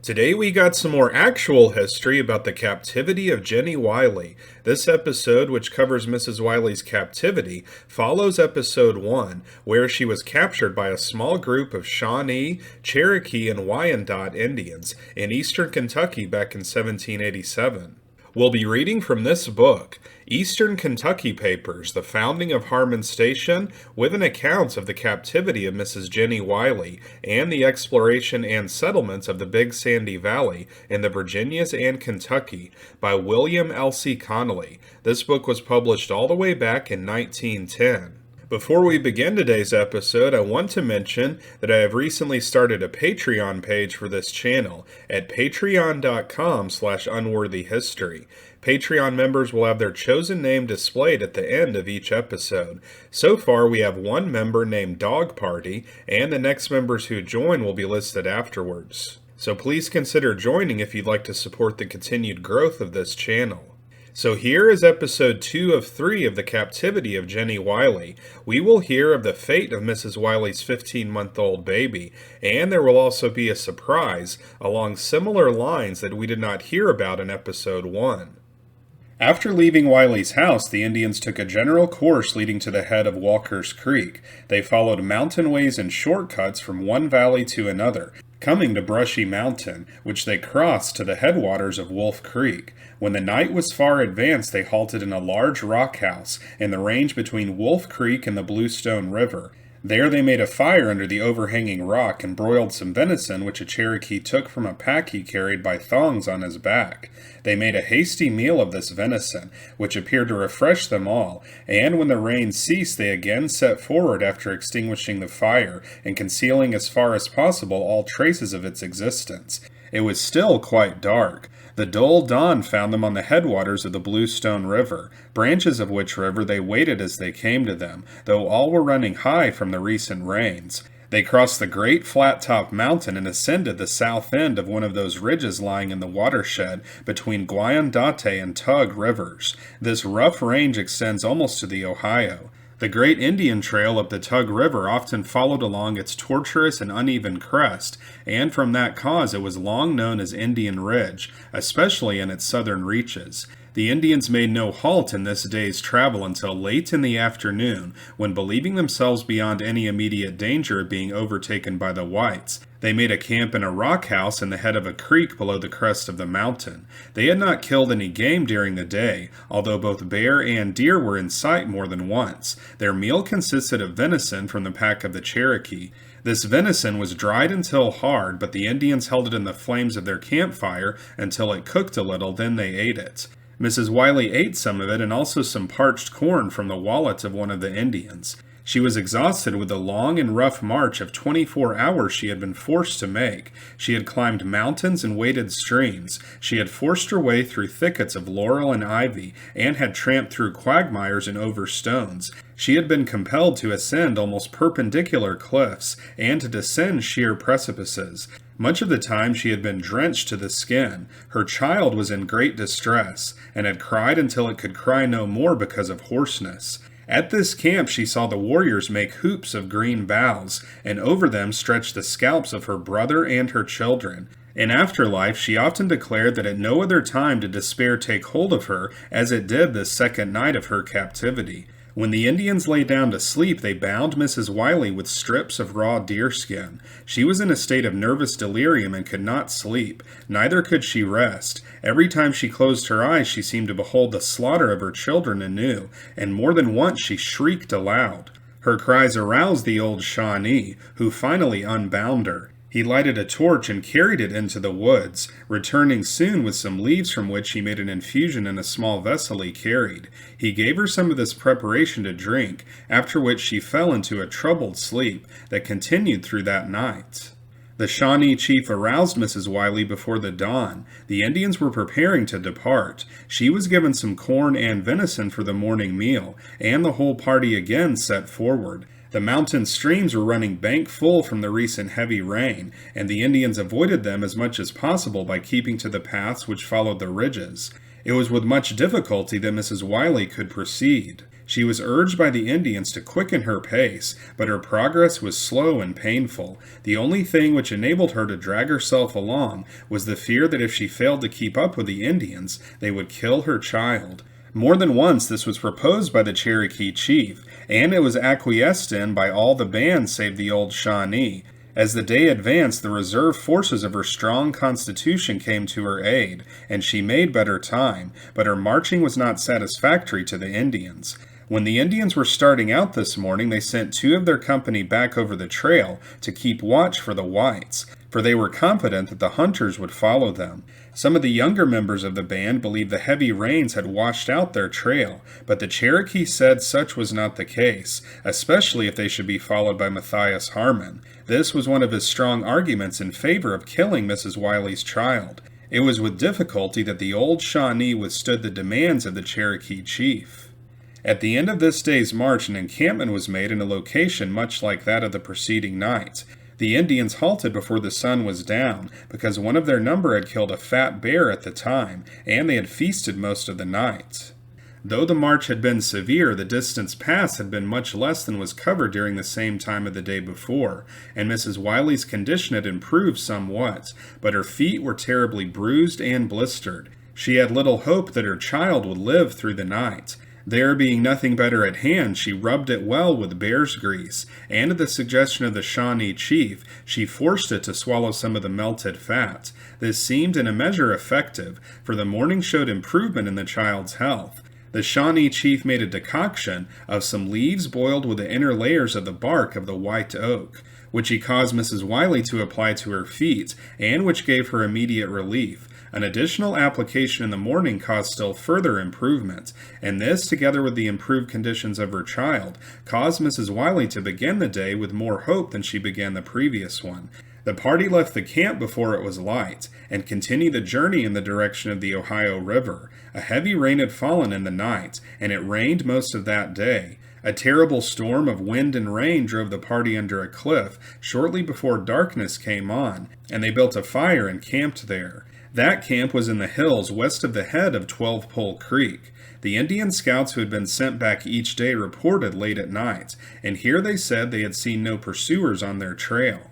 Today we got some more actual history about the captivity of Jennie Wiley. This episode, which covers Mrs. Wiley's captivity, follows episode 1, where she was captured by a small group of Shawnee, Cherokee, and Wyandot Indians in eastern Kentucky back in 1787. We'll be reading from this book, Eastern Kentucky Papers, The Founding of Harman Station, with an account of the captivity of Mrs. Jennie Wiley and the exploration and settlements of the Big Sandy Valley in the Virginias and Kentucky by William Elsey Connelley. This book was published all the way back in 1910. Before we begin today's episode, I want to mention that I have recently started a Patreon page for this channel at patreon.com/unworthyhistory. Patreon members will have their chosen name displayed at the end of each episode. So far, we have one member named Dog Party, and the next members who join will be listed afterwards. So please consider joining if you'd like to support the continued growth of this channel. So here is episode 2 of 3 of the captivity of Jennie Wiley. We will hear of the fate of Mrs. Wiley's 15-month-old baby, and there will also be a surprise along similar lines that we did not hear about in episode 1. After leaving Wiley's house, the Indians took a general course leading to the head of Walker's Creek. They followed mountain ways and shortcuts from one valley to another, coming to Brushy Mountain, which they crossed to the headwaters of Wolf Creek. When the night was far advanced, they halted in a large rock house in the range between Wolf Creek and the Bluestone River. There they made a fire under the overhanging rock and broiled some venison which a Cherokee took from a pack he carried by thongs on his back. They made a hasty meal of this venison, which appeared to refresh them all, and when the rain ceased they again set forward after extinguishing the fire and concealing as far as possible all traces of its existence. It was still quite dark. The dull dawn found them on the headwaters of the Bluestone River, branches of which river they waded as they came to them, though all were running high from the recent rains. They crossed the great flat-topped mountain and ascended the south end of one of those ridges lying in the watershed between Guyandotte and Tug rivers. This rough range extends almost to the Ohio. The great Indian Trail up the Tug River often followed along its tortuous and uneven crest, and from that cause it was long known as Indian Ridge, especially in its southern reaches. The Indians made no halt in this day's travel until late in the afternoon, when, believing themselves beyond any immediate danger of being overtaken by the whites, they made a camp in a rock house in the head of a creek below the crest of the mountain. They had not killed any game during the day, although both bear and deer were in sight more than once. Their meal consisted of venison from the pack of the Cherokee. This venison was dried until hard, but the Indians held it in the flames of their campfire until it cooked a little, then they ate it. Mrs. Wiley ate some of it and also some parched corn from the wallet of one of the Indians. She was exhausted with the long and rough march of 24 hours she had been forced to make. She had climbed mountains and waded streams. She had forced her way through thickets of laurel and ivy, and had tramped through quagmires and over stones. She had been compelled to ascend almost perpendicular cliffs, and to descend sheer precipices. Much of the time she had been drenched to the skin. Her child was in great distress, and had cried until it could cry no more because of hoarseness. At this camp she saw the warriors make hoops of green boughs, and over them stretched the scalps of her brother and her children. In afterlife she often declared that at no other time did despair take hold of her as it did this second night of her captivity. When the Indians lay down to sleep, they bound Mrs. Wiley with strips of raw deerskin. She was in a state of nervous delirium and could not sleep. Neither could she rest. Every time she closed her eyes, she seemed to behold the slaughter of her children anew, and more than once she shrieked aloud. Her cries aroused the old Shawnee, who finally unbound her. He lighted a torch and carried it into the woods, returning soon with some leaves from which he made an infusion in a small vessel he carried. He gave her some of this preparation to drink, after which she fell into a troubled sleep that continued through that night. The Shawnee chief aroused Mrs. Wiley before the dawn. The Indians were preparing to depart. She was given some corn and venison for the morning meal, and the whole party again set forward. The mountain streams were running bank full from the recent heavy rain, and the Indians avoided them as much as possible by keeping to the paths which followed the ridges. It was with much difficulty that Mrs. Wiley could proceed. She was urged by the Indians to quicken her pace, but her progress was slow and painful. The only thing which enabled her to drag herself along was the fear that if she failed to keep up with the Indians, they would kill her child. More than once this was proposed by the Cherokee chief, and it was acquiesced in by all the band save the old Shawnee. As the day advanced, the reserve forces of her strong constitution came to her aid, and she made better time, but her marching was not satisfactory to the Indians. When the Indians were starting out this morning, they sent 2 of their company back over the trail to keep watch for the whites, for they were confident that the hunters would follow them. Some of the younger members of the band believed the heavy rains had washed out their trail, but the Cherokee said such was not the case, especially if they should be followed by Matthias Harman. This was one of his strong arguments in favor of killing Mrs. Wiley's child. It was with difficulty that the old Shawnee withstood the demands of the Cherokee chief. At the end of this day's march, an encampment was made in a location much like that of the preceding night. The Indians halted before the sun was down, because one of their number had killed a fat bear at the time, and they had feasted most of the night. Though the march had been severe, the distance passed had been much less than was covered during the same time of the day before, and Mrs. Wiley's condition had improved somewhat, but her feet were terribly bruised and blistered. She had little hope that her child would live through the night. There being nothing better at hand, she rubbed it well with bear's grease, and at the suggestion of the Shawnee chief, she forced it to swallow some of the melted fat. This seemed in a measure effective, for the morning showed improvement in the child's health. The Shawnee chief made a decoction of some leaves boiled with the inner layers of the bark of the white oak, which he caused Mrs. Wiley to apply to her feet, and which gave her immediate relief. An additional application in the morning caused still further improvement, and this, together with the improved conditions of her child, caused Mrs. Wiley to begin the day with more hope than she began the previous one. The party left the camp before it was light, and continued the journey in the direction of the Ohio River. A heavy rain had fallen in the night, and it rained most of that day. A terrible storm of wind and rain drove the party under a cliff shortly before darkness came on, and they built a fire and camped there. That camp was in the hills west of the head of 12 Pole Creek. The Indian scouts who had been sent back each day reported late at night, and here they said they had seen no pursuers on their trail.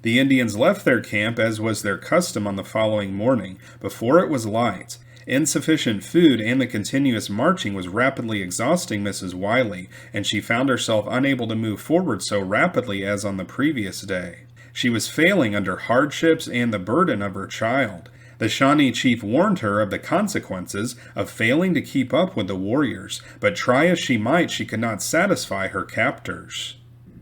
The Indians left their camp as was their custom on the following morning, before it was light. Insufficient food and the continuous marching was rapidly exhausting Mrs. Wiley, and she found herself unable to move forward so rapidly as on the previous day. She was failing under hardships and the burden of her child. The Shawnee chief warned her of the consequences of failing to keep up with the warriors, but try as she might, she could not satisfy her captors.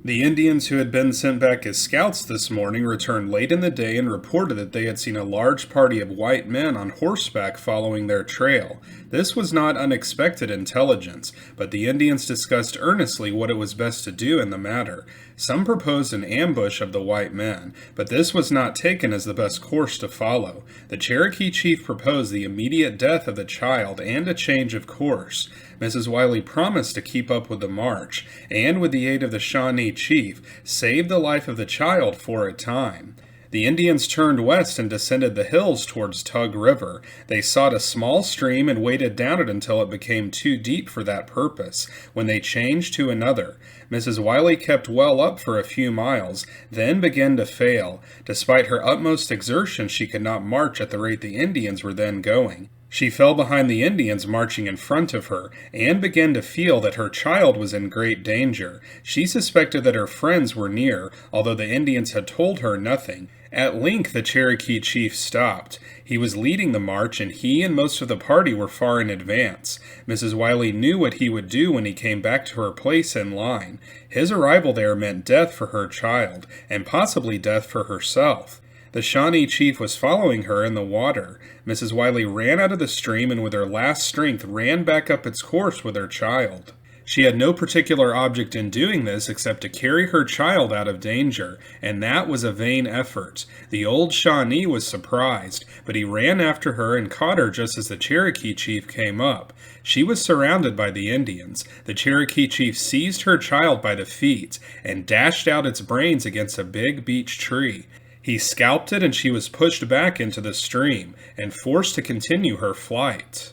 The Indians who had been sent back as scouts this morning returned late in the day and reported that they had seen a large party of white men on horseback following their trail. This was not unexpected intelligence, but the Indians discussed earnestly what it was best to do in the matter. Some proposed an ambush of the white men, but this was not taken as the best course to follow. The Cherokee chief proposed the immediate death of the child and a change of course. Mrs. Wiley promised to keep up with the march, and with the aid of the Shawnee chief, saved the life of the child for a time. The Indians turned west and descended the hills towards Tug River. They sought a small stream and waded down it until it became too deep for that purpose, when they changed to another. Mrs. Wiley kept well up for a few miles, then began to fail. Despite her utmost exertion, she could not march at the rate the Indians were then going. She fell behind the Indians marching in front of her, and began to feel that her child was in great danger. She suspected that her friends were near, although the Indians had told her nothing. At length the Cherokee chief stopped. He was leading the march, and he and most of the party were far in advance. Mrs. Wiley knew what he would do when he came back to her place in line. His arrival there meant death for her child, and possibly death for herself. The Shawnee chief was following her in the water. Mrs. Wiley ran out of the stream and with her last strength ran back up its course with her child. She had no particular object in doing this except to carry her child out of danger, and that was a vain effort. The old Shawnee was surprised, but he ran after her and caught her just as the Cherokee chief came up. She was surrounded by the Indians. The Cherokee chief seized her child by the feet and dashed out its brains against a big beech tree. He scalped it, and she was pushed back into the stream and forced to continue her flight.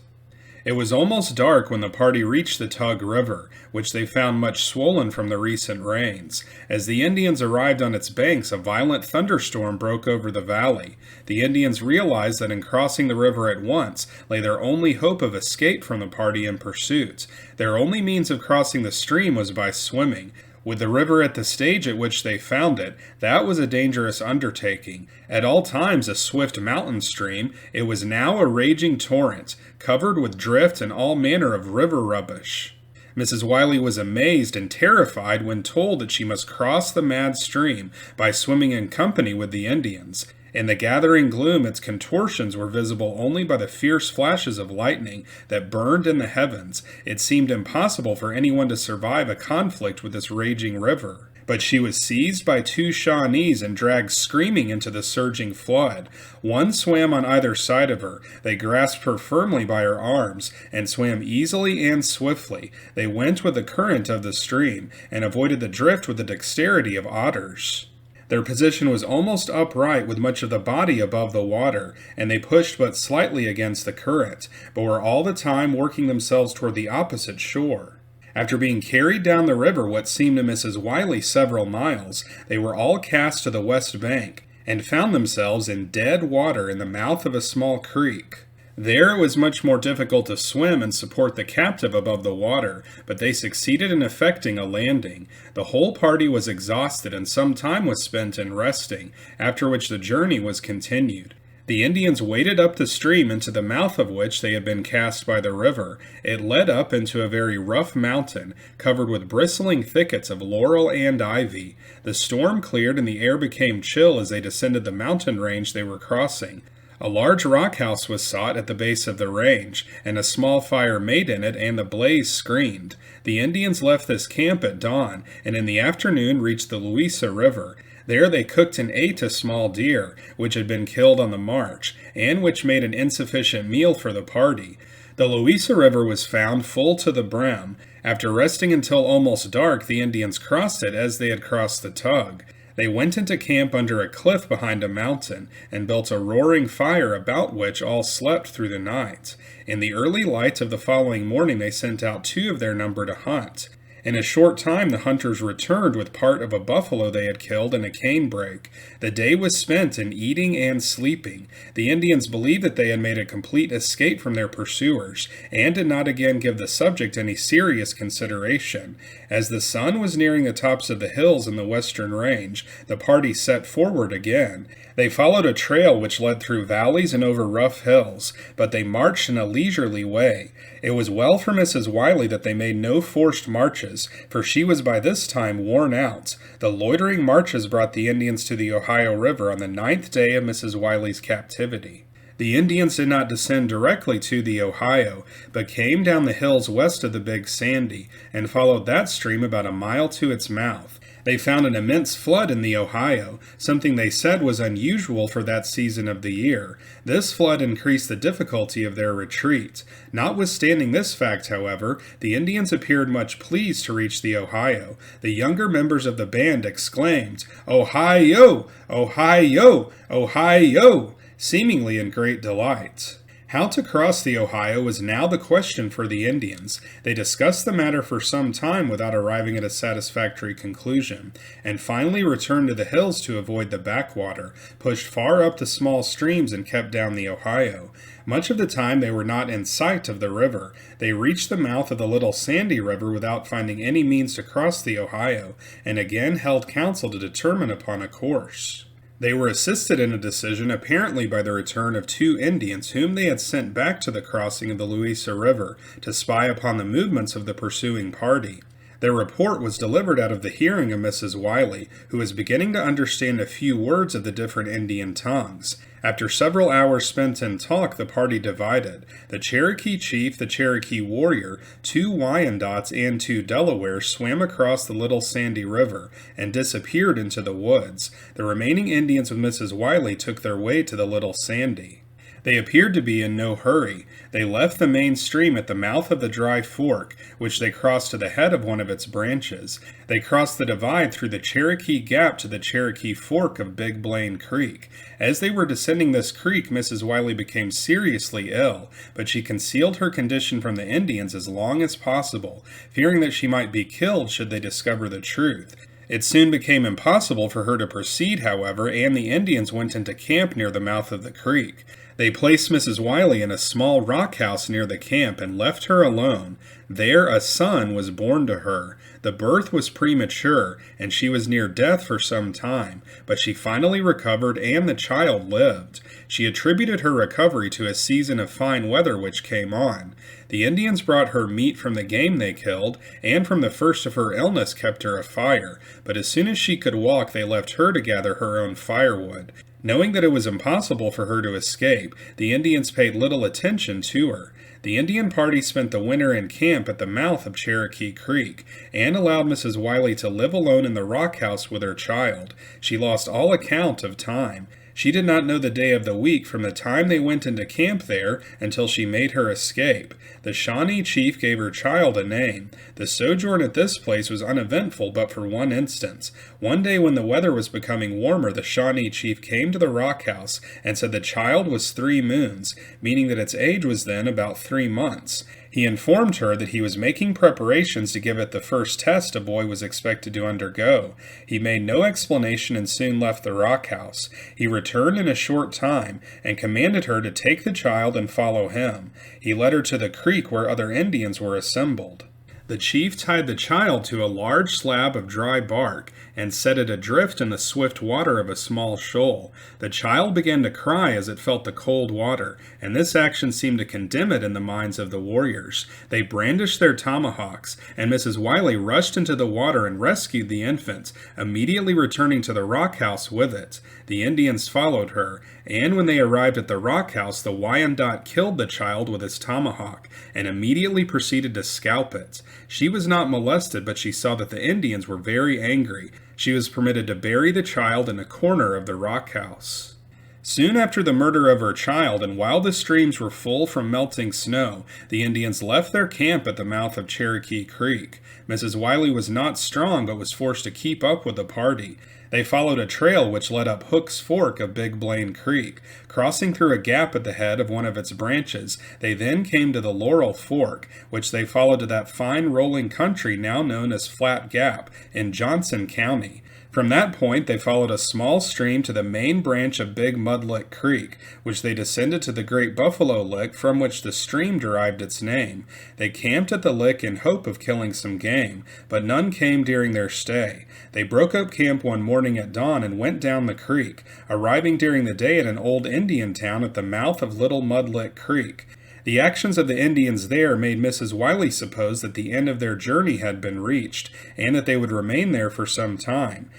It was almost dark when the party reached the Tug River, which they found much swollen from the recent rains. As the Indians arrived on its banks, a violent thunderstorm broke over the valley. The Indians realized that in crossing the river at once lay their only hope of escape from the party in pursuit. Their only means of crossing the stream was by swimming. With the river at the stage at which they found it, that was a dangerous undertaking. At all times a swift mountain stream, it was now a raging torrent, covered with drift and all manner of river rubbish. Mrs. Wiley was amazed and terrified when told that she must cross the mad stream by swimming in company with the Indians. In the gathering gloom, its contortions were visible only by the fierce flashes of lightning that burned in the heavens. It seemed impossible for anyone to survive a conflict with this raging river. But she was seized by two Shawnees and dragged screaming into the surging flood. One swam on either side of her. They grasped her firmly by her arms and swam easily and swiftly. They went with the current of the stream and avoided the drift with the dexterity of otters. Their position was almost upright with much of the body above the water, and they pushed but slightly against the current, but were all the time working themselves toward the opposite shore. After being carried down the river what seemed to Mrs. Wiley several miles, they were all cast to the west bank, and found themselves in dead water in the mouth of a small creek. There it was much more difficult to swim and support the captive above the water, but they succeeded in effecting a landing. The whole party was exhausted and some time was spent in resting, after which the journey was continued. The Indians waded up the stream into the mouth of which they had been cast by the river. It led up into a very rough mountain, covered with bristling thickets of laurel and ivy. The storm cleared and the air became chill as they descended the mountain range they were crossing. A large rock house was sought at the base of the range, and a small fire made in it, and the blaze screened. The Indians left this camp at dawn, and in the afternoon reached the Louisa River. There they cooked and ate a small deer, which had been killed on the march, and which made an insufficient meal for the party. The Louisa River was found full to the brim. After resting until almost dark, the Indians crossed it as they had crossed the Tug. They went into camp under a cliff behind a mountain, and built a roaring fire about which all slept through the night. In the early light of the following morning they sent out 2 of their number to hunt. In a short time the hunters returned with part of a buffalo they had killed and a canebrake. The day was spent in eating and sleeping. The Indians believed that they had made a complete escape from their pursuers, and did not again give the subject any serious consideration. As the sun was nearing the tops of the hills in the western range, the party set forward again. They followed a trail which led through valleys and over rough hills, but they marched in a leisurely way. It was well for Mrs. Wiley that they made no forced marches, for she was by this time worn out. The loitering marches brought the Indians to the Ohio River on the 9th day of Mrs. Wiley's captivity. The Indians did not descend directly to the Ohio, but came down the hills west of the Big Sandy, and followed that stream about a mile to its mouth. They found an immense flood in the Ohio, something they said was unusual for that season of the year. This flood increased the difficulty of their retreat. Notwithstanding this fact, however, the Indians appeared much pleased to reach the Ohio. The younger members of the band exclaimed, "Ohio! Ohio! Ohio!" seemingly in great delight. How to cross the Ohio was now the question for the Indians. They discussed the matter for some time without arriving at a satisfactory conclusion, and finally returned to the hills to avoid the backwater, pushed far up the small streams, and kept down the Ohio. Much of the time they were not in sight of the river. They reached the mouth of the Little Sandy River without finding any means to cross the Ohio, and again held council to determine upon a course. They were assisted in a decision apparently by the return of 2 Indians whom they had sent back to the crossing of the Louisa River to spy upon the movements of the pursuing party. Their report was delivered out of the hearing of Mrs. Wiley, who was beginning to understand a few words of the different Indian tongues. After several hours spent in talk, the party divided. The Cherokee chief, the Cherokee warrior, 2 Wyandottes, and 2 Delawares swam across the Little Sandy River and disappeared into the woods. The remaining Indians with Mrs. Wiley took their way to the Little Sandy. They appeared to be in no hurry. They left the main stream at the mouth of the dry fork, which they crossed to the head of one of its branches. They crossed the divide through the Cherokee Gap to the Cherokee Fork of Big Blaine Creek. As they were descending this creek, Mrs. Wiley became seriously ill, but she concealed her condition from the Indians as long as possible, fearing that she might be killed should they discover the truth. It soon became impossible for her to proceed, however, and the Indians went into camp near the mouth of the creek. They placed Mrs. Wiley in a small rock house near the camp and left her alone. There a son was born to her. The birth was premature, and she was near death for some time, but she finally recovered and the child lived. She attributed her recovery to a season of fine weather which came on. The Indians brought her meat from the game they killed, and from the first of her illness kept her a fire, but as soon as she could walk they left her to gather her own firewood. Knowing that it was impossible for her to escape, the Indians paid little attention to her. The Indian party spent the winter in camp at the mouth of Cherokee Creek, and allowed Mrs. Wiley to live alone in the rock house with her child. She lost all account of time. She did not know the day of the week from the time they went into camp there until she made her escape. The Shawnee chief gave her child a name. The sojourn at this place was uneventful but for one instance. One day when the weather was becoming warmer, the Shawnee chief came to the rock house and said the child was 3 moons, meaning that its age was then about 3 months. He informed her that he was making preparations to give it the first test a boy was expected to undergo. He made no explanation and soon left the rock house. He returned in a short time and commanded her to take the child and follow him. He led her to the creek where other Indians were assembled. The chief tied the child to a large slab of dry bark and set it adrift in the swift water of a small shoal. The child began to cry as it felt the cold water, and this action seemed to condemn it in the minds of the warriors. They brandished their tomahawks, and Mrs. Wiley rushed into the water and rescued the infant, immediately returning to the rock house with it. The Indians followed her, and when they arrived at the rock house, the Wyandot killed the child with his tomahawk, and immediately proceeded to scalp it. She was not molested, but she saw that the Indians were very angry. She was permitted to bury the child in a corner of the rock house. Soon after the murder of her child, and while the streams were full from melting snow, the Indians left their camp at the mouth of Cherokee Creek. Mrs. Wiley was not strong, but was forced to keep up with the party. They followed a trail which led up Hook's Fork of Big Blaine Creek. Crossing through a gap at the head of one of its branches, they then came to the Laurel Fork, which they followed to that fine rolling country now known as Flat Gap in Johnson County. From that point, they followed a small stream to the main branch of Big Mudlick Creek, which they descended to the Great Buffalo Lick from which the stream derived its name. They camped at the lick in hope of killing some game, but none came during their stay. They broke up camp one morning at dawn and went down the creek, arriving during the day at an old Indian town at the mouth of Little Mudlick Creek. The actions of the Indians there made Mrs. Wiley suppose that the end of their journey had been reached, and that they would remain there for some time.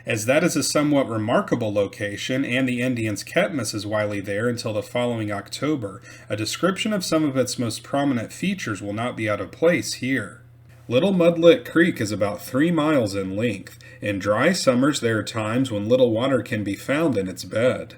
As that is a somewhat remarkable location, and the Indians kept Mrs. Wiley there until the following October, a description of some of its most prominent features will not be out of place here. Little Mudlick Creek is about 3 miles in length. In dry summers there are times when little water can be found in its bed.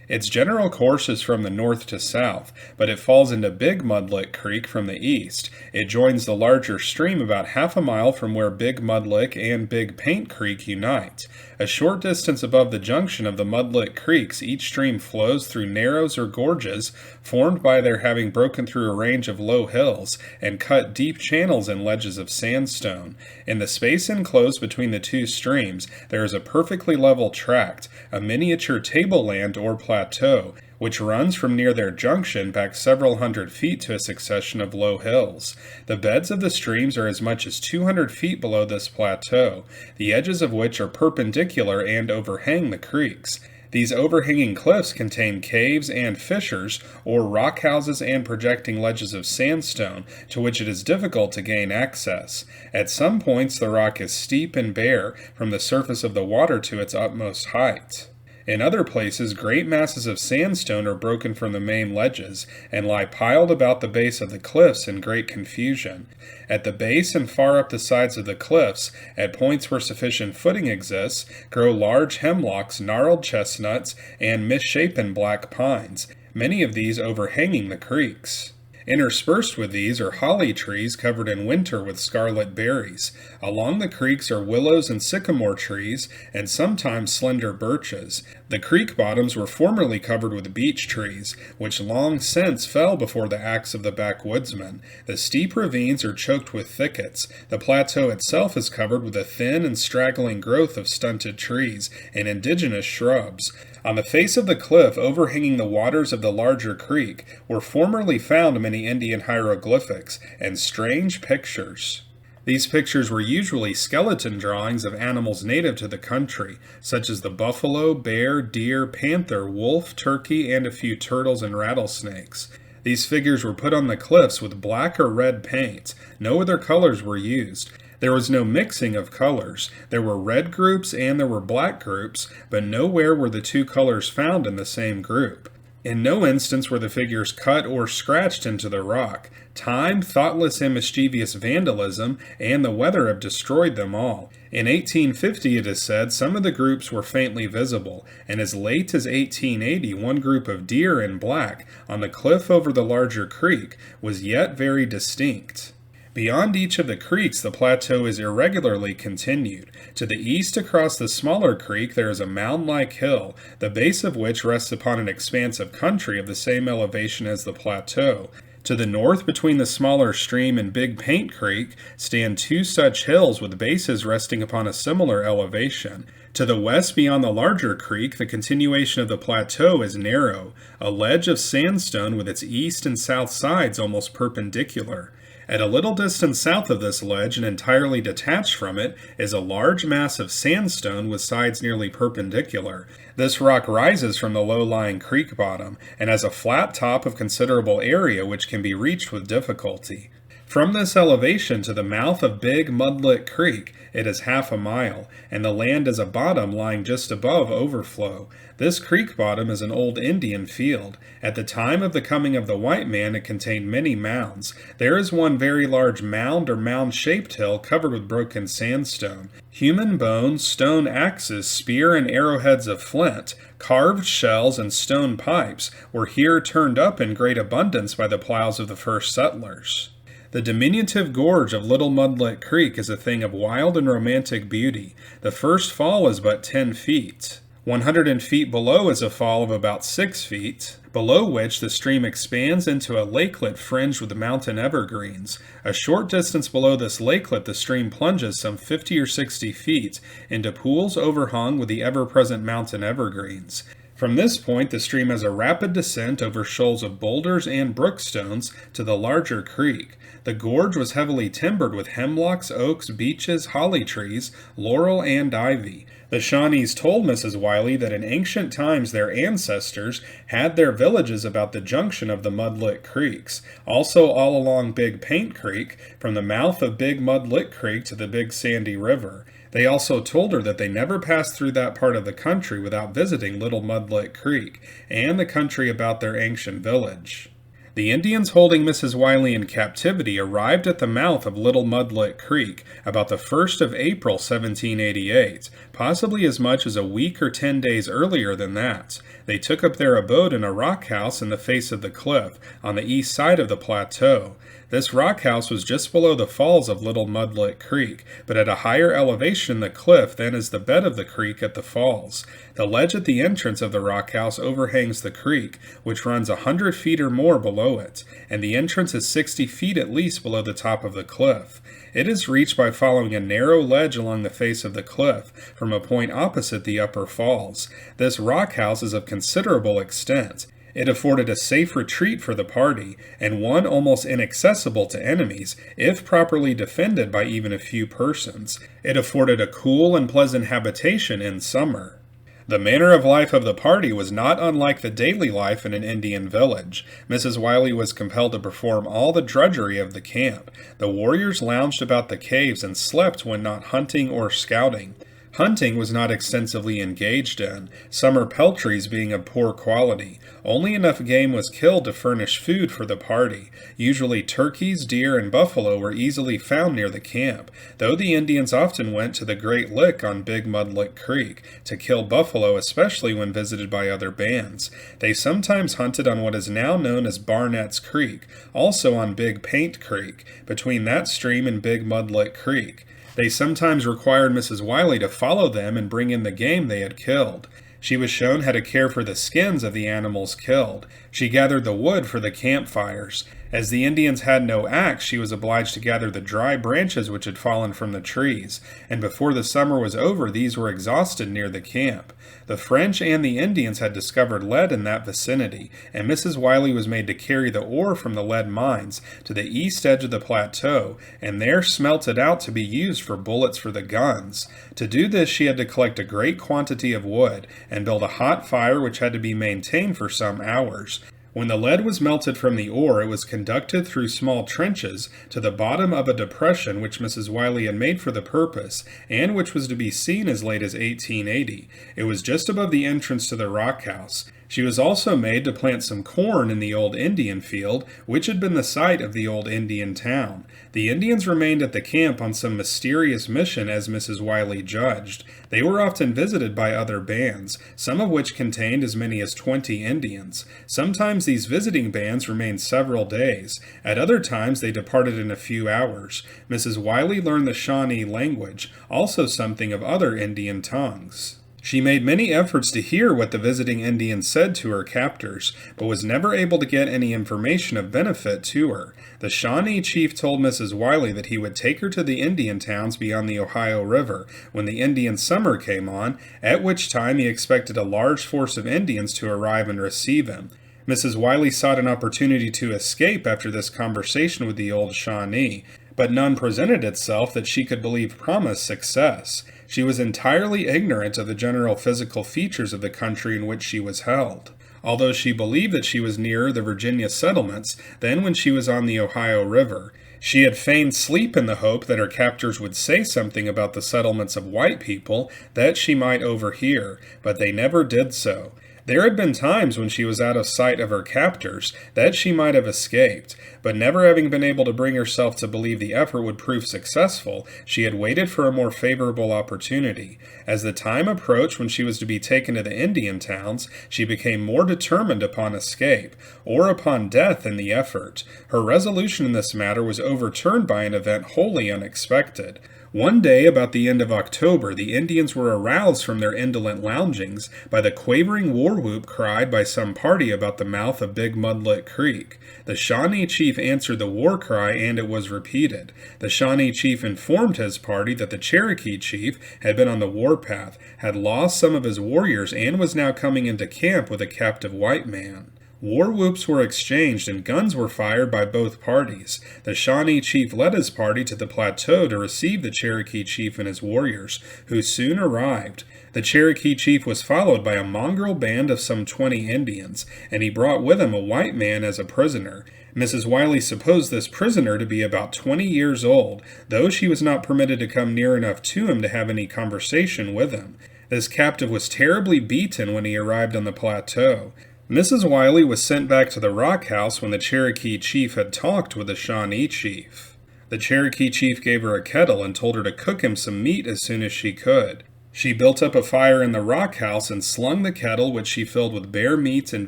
Its general course is from the north to south, but it falls into Big Mudlick Creek from the east. It joins the larger stream about half a mile from where Big Mudlick and Big Paint Creek unite. A short distance above the junction of the Mudlick Creeks, each stream flows through narrows or gorges formed by their having broken through a range of low hills and cut deep channels in ledges of sandstone. In the space enclosed between the two streams, there is a perfectly level tract, a miniature tableland or plateau, which runs from near their junction back several hundred feet to a succession of low hills. The beds of the streams are as much as 200 feet below this plateau, the edges of which are perpendicular and overhang the creeks. These overhanging cliffs contain caves and fissures, or rock houses and projecting ledges of sandstone, to which it is difficult to gain access. At some points the rock is steep and bare, from the surface of the water to its utmost height. In other places, great masses of sandstone are broken from the main ledges, and lie piled about the base of the cliffs in great confusion. At the base and far up the sides of the cliffs, at points where sufficient footing exists, grow large hemlocks, gnarled chestnuts, and misshapen black pines. many of these overhanging the creeks. Interspersed with these are holly trees covered in winter with scarlet berries. Along the creeks are willows and sycamore trees, and sometimes slender birches. The creek bottoms were formerly covered with beech trees, which long since fell before the axe of the backwoodsman. The steep ravines are choked with thickets. The plateau itself is covered with a thin and straggling growth of stunted trees and indigenous shrubs. On the face of the cliff overhanging the waters of the larger creek were formerly found many Indian hieroglyphics and strange pictures. These pictures were usually skeleton drawings of animals native to the country, such as the buffalo, bear, deer, panther, wolf, turkey, and a few turtles and rattlesnakes. These figures were put on the cliffs with black or red paint. No other colors were used. There was no mixing of colors. There were red groups and there were black groups, but nowhere were the two colors found in the same group. In no instance were the figures cut or scratched into the rock. Time, thoughtless and mischievous vandalism, and the weather have destroyed them all. In 1850, it is said, some of the groups were faintly visible, and as late as 1880, one group of deer in black on the cliff over the larger creek was yet very distinct. Beyond each of the creeks, the plateau is irregularly continued. To the east across the smaller creek there is a mound-like hill, the base of which rests upon an expanse of country of the same elevation as the plateau. To the north, between the smaller stream and Big Paint Creek, stand two such hills with bases resting upon a similar elevation. To the west, beyond the larger creek, the continuation of the plateau is narrow, a ledge of sandstone with its east and south sides almost perpendicular. At a little distance south of this ledge and entirely detached from it is a large mass of sandstone with sides nearly perpendicular. This rock rises from the low-lying creek bottom and has a flat top of considerable area which can be reached with difficulty. From this elevation to the mouth of Big Mudlit Creek it is half a mile, and the land is a bottom lying just above overflow. This creek bottom is an old Indian field. At the time of the coming of the white man it contained many mounds. There is one very large mound or mound-shaped hill covered with broken sandstone. Human bones, stone axes, spear and arrowheads of flint, carved shells and stone pipes were here turned up in great abundance by the plows of the first settlers. The diminutive gorge of Little Mudlit Creek is a thing of wild and romantic beauty. The first fall is but 10 feet. 100 feet below is a fall of about 6 feet, below which the stream expands into a lakelet fringed with mountain evergreens. A short distance below this lakelet the stream plunges some 50 or 60 feet into pools overhung with the ever-present mountain evergreens. From this point the stream has a rapid descent over shoals of boulders and brookstones to the larger creek. The gorge was heavily timbered with hemlocks, oaks, beeches, holly trees, laurel, and ivy. The Shawnees told Mrs. Wiley that in ancient times their ancestors had their villages about the junction of the Mudlit Creeks, also all along Big Paint Creek, from the mouth of Big Mudlit Creek to the Big Sandy River. They also told her that they never passed through that part of the country without visiting Little Mudlit Creek and the country about their ancient village. The Indians holding Mrs. Wiley in captivity arrived at the mouth of Little Mudlit Creek about the 1st of April, 1788, possibly as much as a week or 10 days earlier than that. They took up their abode in a rock house in the face of the cliff, on the east side of the plateau. This rock house was just below the falls of Little Mudlit Creek, but at a higher elevation in the cliff than is the bed of the creek at the falls. The ledge at the entrance of the rock house overhangs the creek, which runs 100 feet or more below it, and the entrance is 60 feet at least below the top of the cliff. It is reached by following a narrow ledge along the face of the cliff, from a point opposite the upper falls. This rock house is of considerable extent. It afforded a safe retreat for the party, and one almost inaccessible to enemies, if properly defended by even a few persons. It afforded a cool and pleasant habitation in summer. The manner of life of the party was not unlike the daily life in an Indian village. Mrs. Wiley was compelled to perform all the drudgery of the camp. The warriors lounged about the caves and slept when not hunting or scouting. Hunting was not extensively engaged in, summer peltries being of poor quality. Only enough game was killed to furnish food for the party. Usually turkeys, deer, and buffalo were easily found near the camp, though the Indians often went to the Great Lick on Big Mud Lick Creek to kill buffalo, especially when visited by other bands. They sometimes hunted on what is now known as Barnett's Creek, also on Big Paint Creek, between that stream and Big Mud Lick Creek. They sometimes required Mrs. Wiley to follow them and bring in the game they had killed. She was shown how to care for the skins of the animals killed. She gathered the wood for the campfires. As the Indians had no axe, she was obliged to gather the dry branches which had fallen from the trees, and before the summer was over these were exhausted near the camp. The French and the Indians had discovered lead in that vicinity, and Mrs. Wiley was made to carry the ore from the lead mines to the east edge of the plateau, and there smelt it out to be used for bullets for the guns. To do this she had to collect a great quantity of wood, and build a hot fire which had to be maintained for some hours. When the lead was melted from the ore, it was conducted through small trenches to the bottom of a depression which Mrs. Wiley had made for the purpose, and which was to be seen as late as 1880. It was just above the entrance to the rock house. She was also made to plant some corn in the old Indian field, which had been the site of the old Indian town. The Indians remained at the camp on some mysterious mission, as Mrs. Wiley judged. They were often visited by other bands, some of which contained as many as 20 Indians. Sometimes these visiting bands remained several days. At other times they departed in a few hours. Mrs. Wiley learned the Shawnee language, also something of other Indian tongues. She made many efforts to hear what the visiting Indians said to her captors, but was never able to get any information of benefit to her. The Shawnee chief told Mrs. Wiley that he would take her to the Indian towns beyond the Ohio River when the Indian summer came on, at which time he expected a large force of Indians to arrive and receive him. Mrs. Wiley sought an opportunity to escape after this conversation with the old Shawnee, but none presented itself that she could believe promised success. She was entirely ignorant of the general physical features of the country in which she was held, although she believed that she was nearer the Virginia settlements than when she was on the Ohio River. She had feigned sleep in the hope that her captors would say something about the settlements of white people that she might overhear, but they never did so. There had been times when she was out of sight of her captors that she might have escaped, but never having been able to bring herself to believe the effort would prove successful, she had waited for a more favorable opportunity. As the time approached when she was to be taken to the Indian towns, she became more determined upon escape, or upon death in the effort. Her resolution in this matter was overturned by an event wholly unexpected. One day, about the end of October, the Indians were aroused from their indolent loungings by the quavering war-whoop cried by some party about the mouth of Big Mudlick Creek. The Shawnee chief answered the war cry, and it was repeated. The Shawnee chief informed his party that the Cherokee chief had been on the warpath, had lost some of his warriors, and was now coming into camp with a captive white man. War whoops were exchanged and guns were fired by both parties. The Shawnee chief led his party to the plateau to receive the Cherokee chief and his warriors, who soon arrived. The Cherokee chief was followed by a mongrel band of some 20 Indians, and he brought with him a white man as a prisoner. Mrs. Wiley supposed this prisoner to be about 20 years old, though she was not permitted to come near enough to him to have any conversation with him. This captive was terribly beaten when he arrived on the plateau. Mrs. Wiley was sent back to the rock house when the Cherokee chief had talked with the Shawnee chief. The Cherokee chief gave her a kettle and told her to cook him some meat as soon as she could. She built up a fire in the rock house and slung the kettle, which she filled with bear meat and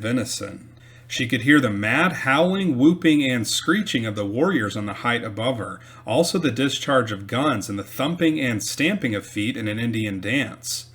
venison. She could hear the mad howling, whooping, and screeching of the warriors on the height above her, also the discharge of guns and the thumping and stamping of feet in an Indian dance.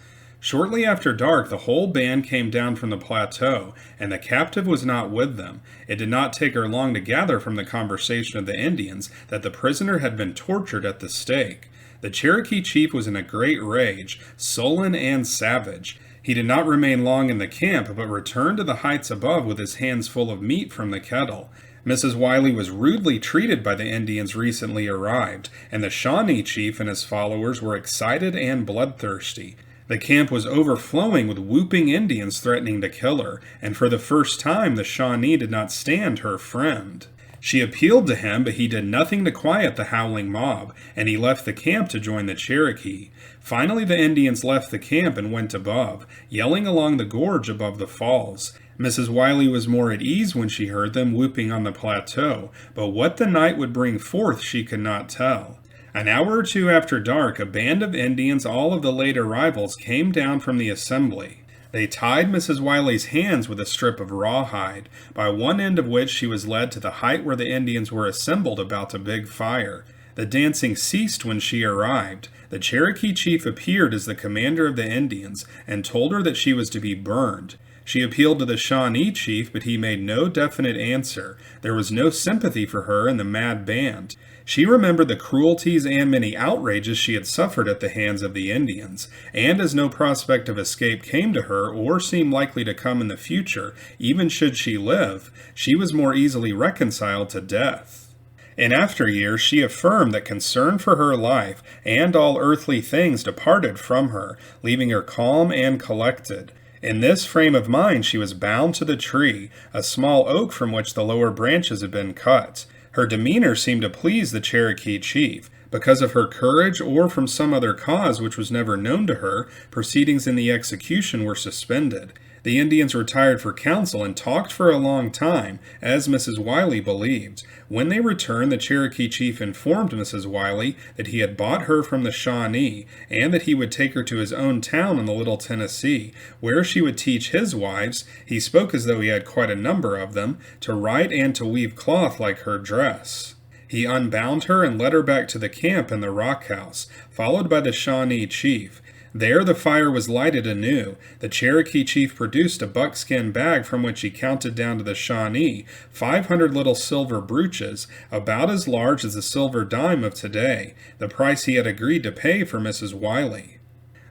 Shortly after dark, the whole band came down from the plateau, and the captive was not with them. It did not take her long to gather from the conversation of the Indians that the prisoner had been tortured at the stake. The Cherokee chief was in a great rage, sullen and savage. He did not remain long in the camp, but returned to the heights above with his hands full of meat from the kettle. Mrs. Wiley was rudely treated by the Indians recently arrived, and the Shawnee chief and his followers were excited and bloodthirsty. The camp was overflowing with whooping Indians threatening to kill her, and for the first time the Shawnee did not stand her friend. She appealed to him, but he did nothing to quiet the howling mob, and he left the camp to join the Cherokee. Finally, the Indians left the camp and went above, yelling along the gorge above the falls. Mrs. Wiley was more at ease when she heard them whooping on the plateau, but what the night would bring forth she could not tell. An hour or two after dark, a band of Indians, all of the late arrivals, came down from the assembly. They tied Mrs. Wiley's hands with a strip of rawhide, by one end of which she was led to the height where the Indians were assembled about a big fire. The dancing ceased when she arrived. The Cherokee chief appeared as the commander of the Indians and told her that she was to be burned. She appealed to the Shawnee chief, but he made no definite answer. There was no sympathy for her in the mad band. She remembered the cruelties and many outrages she had suffered at the hands of the Indians, and as no prospect of escape came to her or seemed likely to come in the future, even should she live, she was more easily reconciled to death. In after years, she affirmed that concern for her life and all earthly things departed from her, leaving her calm and collected. In this frame of mind she was bound to the tree, a small oak from which the lower branches had been cut. Her demeanor seemed to please the Cherokee chief. Because of her courage or from some other cause which was never known to her, proceedings in the execution were suspended. The Indians retired for council and talked for a long time, as Mrs. Wiley believed. When they returned, the Cherokee chief informed Mrs. Wiley that he had bought her from the Shawnee, and that he would take her to his own town in the Little Tennessee, where she would teach his wives, he spoke as though he had quite a number of them, to write and to weave cloth like her dress. He unbound her and led her back to the camp in the rock house, followed by the Shawnee chief. There the fire was lighted anew. The Cherokee chief produced a buckskin bag from which he counted down to the Shawnee 500 little silver brooches, about as large as a silver dime of today, the price he had agreed to pay for Mrs. Wiley.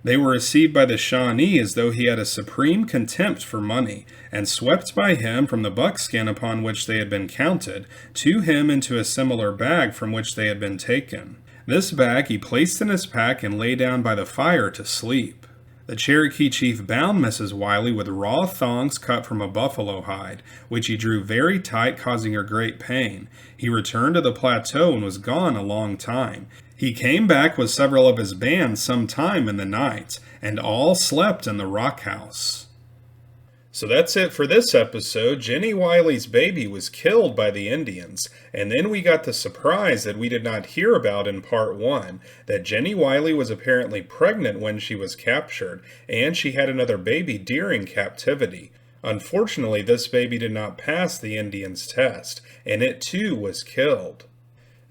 They were received by the Shawnee as though he had a supreme contempt for money, and swept by him from the buckskin upon which they had been counted, to him into a similar bag from which they had been taken. This bag he placed in his pack and lay down by the fire to sleep. The Cherokee chief bound Mrs. Wiley with raw thongs cut from a buffalo hide, which he drew very tight, causing her great pain. He returned to the plateau and was gone a long time. He came back with several of his band some time in the night, and all slept in the rock house. So that's it for this episode. Jennie Wiley's baby was killed by the Indians, and then we got the surprise that we did not hear about in part 1, that Jennie Wiley was apparently pregnant when she was captured, and she had another baby during captivity. Unfortunately, this baby did not pass the Indians' test, and it too was killed.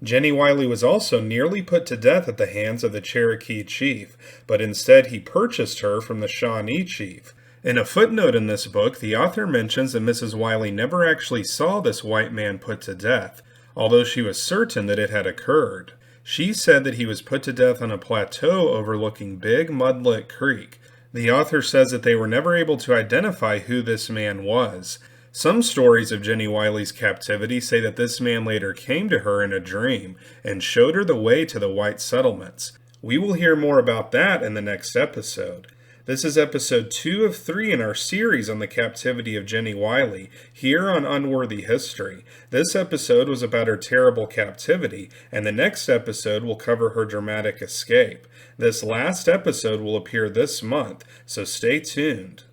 Jennie Wiley was also nearly put to death at the hands of the Cherokee chief, but instead he purchased her from the Shawnee chief. In a footnote in this book, the author mentions that Mrs. Wiley never actually saw this white man put to death, although she was certain that it had occurred. She said that he was put to death on a plateau overlooking Big Mudlick Creek. The author says that they were never able to identify who this man was. Some stories of Jennie Wiley's captivity say that this man later came to her in a dream and showed her the way to the white settlements. We will hear more about that in the next episode. This is episode 2 of 3 in our series on the captivity of Jennie Wiley, here on Unworthy History. This episode was about her terrible captivity, and the next episode will cover her dramatic escape. This last episode will appear this month, so stay tuned.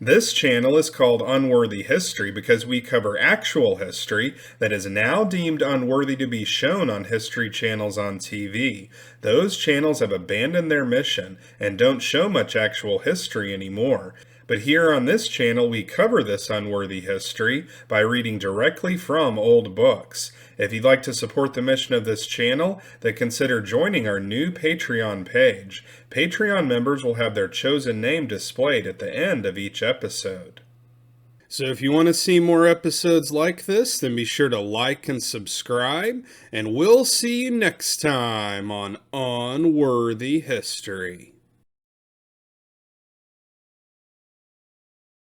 This channel is called Unworthy History because we cover actual history that is now deemed unworthy to be shown on history channels on TV. Those channels have abandoned their mission and don't show much actual history anymore. But here on this channel we cover this unworthy history by reading directly from old books. If you'd like to support the mission of this channel, then consider joining our new Patreon page. Patreon members will have their chosen name displayed at the end of each episode. So if you want to see more episodes like this, then be sure to like and subscribe, and we'll see you next time on Unworthy History.